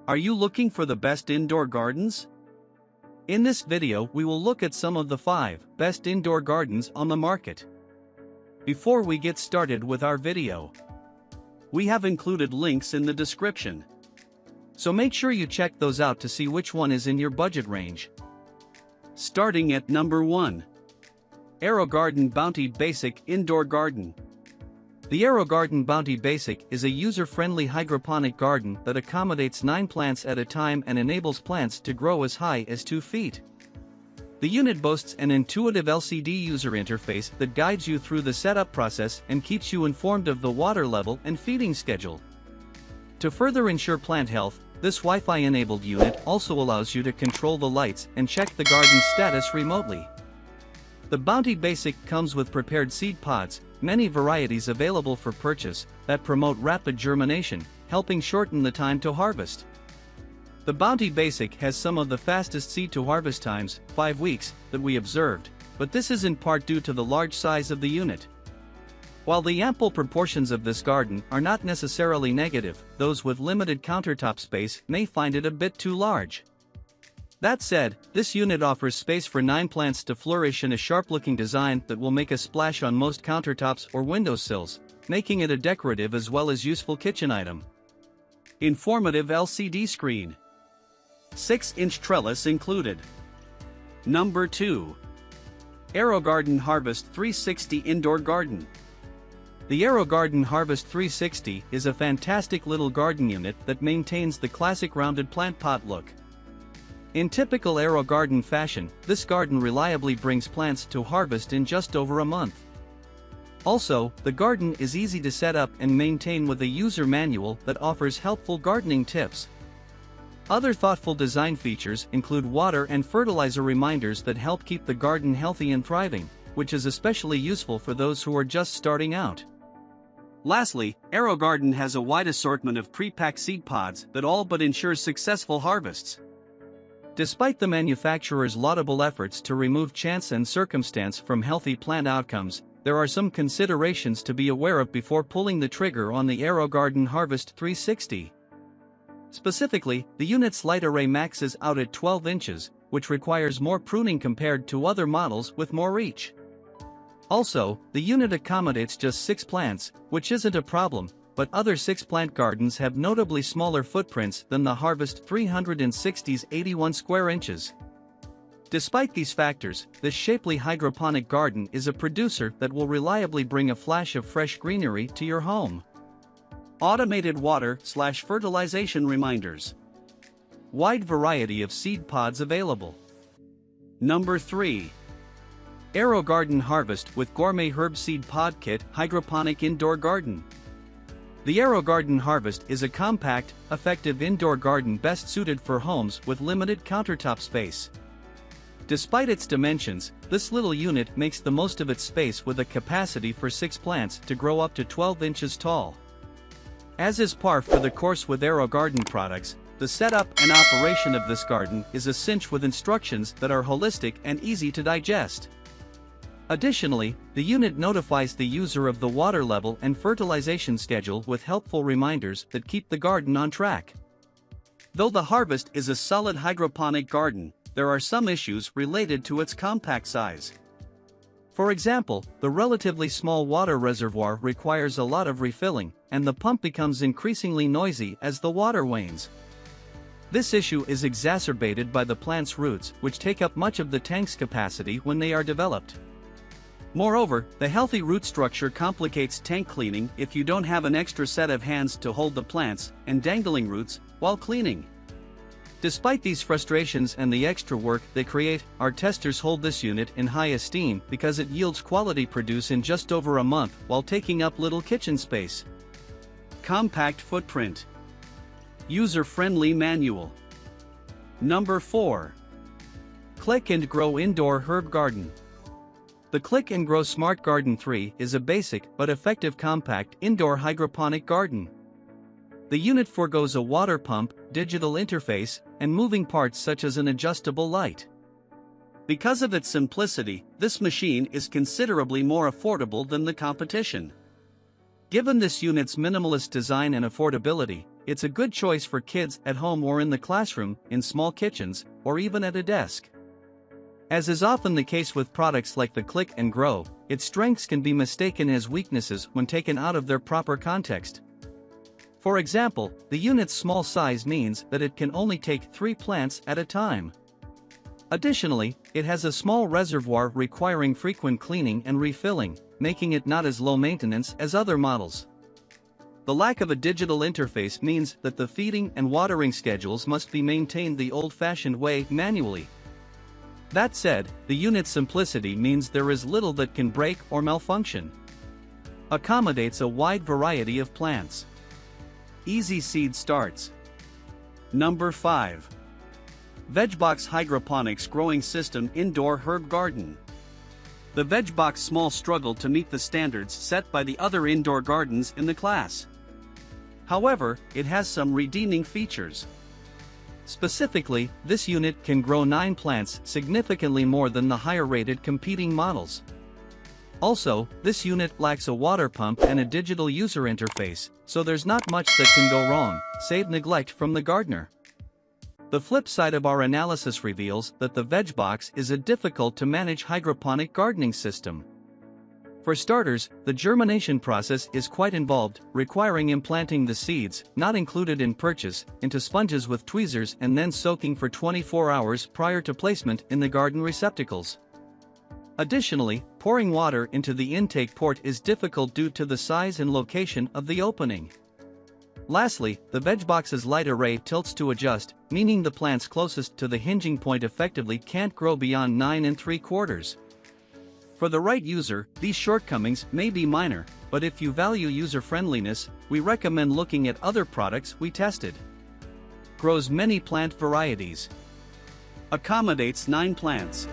Are you looking for the best indoor gardens? In this video we will look at some of the 5 best indoor gardens on the market. Before we get started with our video, we have included links in the description. So make sure you check those out to see which one is in your budget range. Starting at number 1. AeroGarden Bounty Basic Indoor Garden. The AeroGarden Bounty Basic is a user-friendly hydroponic garden that accommodates 9 plants at a time and enables plants to grow as high as 2 feet. The unit boasts an intuitive LCD user interface that guides you through the setup process and keeps you informed of the water level and feeding schedule. To further ensure plant health, this Wi-Fi-enabled unit also allows you to control the lights and check the garden's status remotely. The Bounty Basic comes with prepared seed pods, many varieties available for purchase, that promote rapid germination, helping shorten the time to harvest. The Bounty Basic has some of the fastest seed-to-harvest times, 5 weeks, that we observed, but this is in part due to the large size of the unit. While the ample proportions of this garden are not necessarily negative, those with limited countertop space may find it a bit too large. That said, this unit offers space for 9 plants to flourish in a sharp-looking design that will make a splash on most countertops or windowsills, making it a decorative as well as useful kitchen item. Informative LCD screen. 6-inch trellis included. Number 2. AeroGarden Harvest 360 Indoor Garden. The AeroGarden Harvest 360 is a fantastic little garden unit that maintains the classic rounded plant pot look. In typical AeroGarden fashion, this garden reliably brings plants to harvest in just over a month. Also, the garden is easy to set up and maintain with a user manual that offers helpful gardening tips. Other thoughtful design features include water and fertilizer reminders that help keep the garden healthy and thriving, which is especially useful for those who are just starting out. Lastly, AeroGarden has a wide assortment of pre-packed seed pods that all but ensure successful harvests. Despite the manufacturer's laudable efforts to remove chance and circumstance from healthy plant outcomes, there are some considerations to be aware of before pulling the trigger on the AeroGarden Harvest 360. Specifically, the unit's light array maxes out at 12 inches, which requires more pruning compared to other models with more reach. Also, the unit accommodates just 6 plants, which isn't a problem, but other 6-plant gardens have notably smaller footprints than the Harvest 360's 81 square inches. Despite these factors, this shapely hydroponic garden is a producer that will reliably bring a flash of fresh greenery to your home. Automated water/fertilization reminders. Wide variety of seed pods available. Number 3. AeroGarden Harvest with Gourmet Herb Seed Pod Kit Hydroponic Indoor Garden. The AeroGarden Harvest is a compact, effective indoor garden best suited for homes with limited countertop space. Despite its dimensions, this little unit makes the most of its space with a capacity for 6 plants to grow up to 12 inches tall. As is par for the course with AeroGarden products, the setup and operation of this garden is a cinch with instructions that are holistic and easy to digest. Additionally, the unit notifies the user of the water level and fertilization schedule with helpful reminders that keep the garden on track. Though the Harvest is a solid hydroponic garden, there are some issues related to its compact size. For example, the relatively small water reservoir requires a lot of refilling, and the pump becomes increasingly noisy as the water wanes. This issue is exacerbated by the plant's roots, which take up much of the tank's capacity when they are developed. Moreover, the healthy root structure complicates tank cleaning if you don't have an extra set of hands to hold the plants and dangling roots while cleaning. Despite these frustrations and the extra work they create, our testers hold this unit in high esteem because it yields quality produce in just over a month while taking up little kitchen space. Compact footprint. User-friendly manual. Number 4. Click and Grow Indoor Herb Garden. The Click and Grow Smart Garden 3 is a basic but effective compact indoor hydroponic garden. The unit forgoes a water pump, digital interface, and moving parts such as an adjustable light. Because of its simplicity, this machine is considerably more affordable than the competition. Given this unit's minimalist design and affordability, It's a good choice for kids at home or in the classroom, in small kitchens, or even at a desk. As is often the case with products like the Click and Grow, its strengths can be mistaken as weaknesses when taken out of their proper context. For example, the unit's small size means that it can only take 3 plants at a time. Additionally, it has a small reservoir requiring frequent cleaning and refilling, making it not as low maintenance as other models. The lack of a digital interface means that the feeding and watering schedules must be maintained the old-fashioned way, manually. That said, the unit's simplicity means there is little that can break or malfunction. Accommodates a wide variety of plants. Easy seed starts. Number 5. Vegboox Hydroponics Growing System Indoor Herb Garden. The Vegboox Small struggled to meet the standards set by the other indoor gardens in the class. However, it has some redeeming features. Specifically, this unit can grow 9 plants, significantly more than the higher-rated competing models. Also, this unit lacks a water pump and a digital user interface, so there's not much that can go wrong, save neglect from the gardener. The flip side of our analysis reveals that the Vegboox is a difficult-to-manage hydroponic gardening system. For starters, the germination process is quite involved, requiring implanting the seeds, not included in purchase, into sponges with tweezers and then soaking for 24 hours prior to placement in the garden receptacles. Additionally, pouring water into the intake port is difficult due to the size and location of the opening. Lastly, the Vegboox's light array tilts to adjust, meaning the plants closest to the hinging point effectively can't grow beyond 9 3/4. For the right user, these shortcomings may be minor, but if you value user-friendliness, we recommend looking at other products we tested. Grows many plant varieties. Accommodates 9 plants.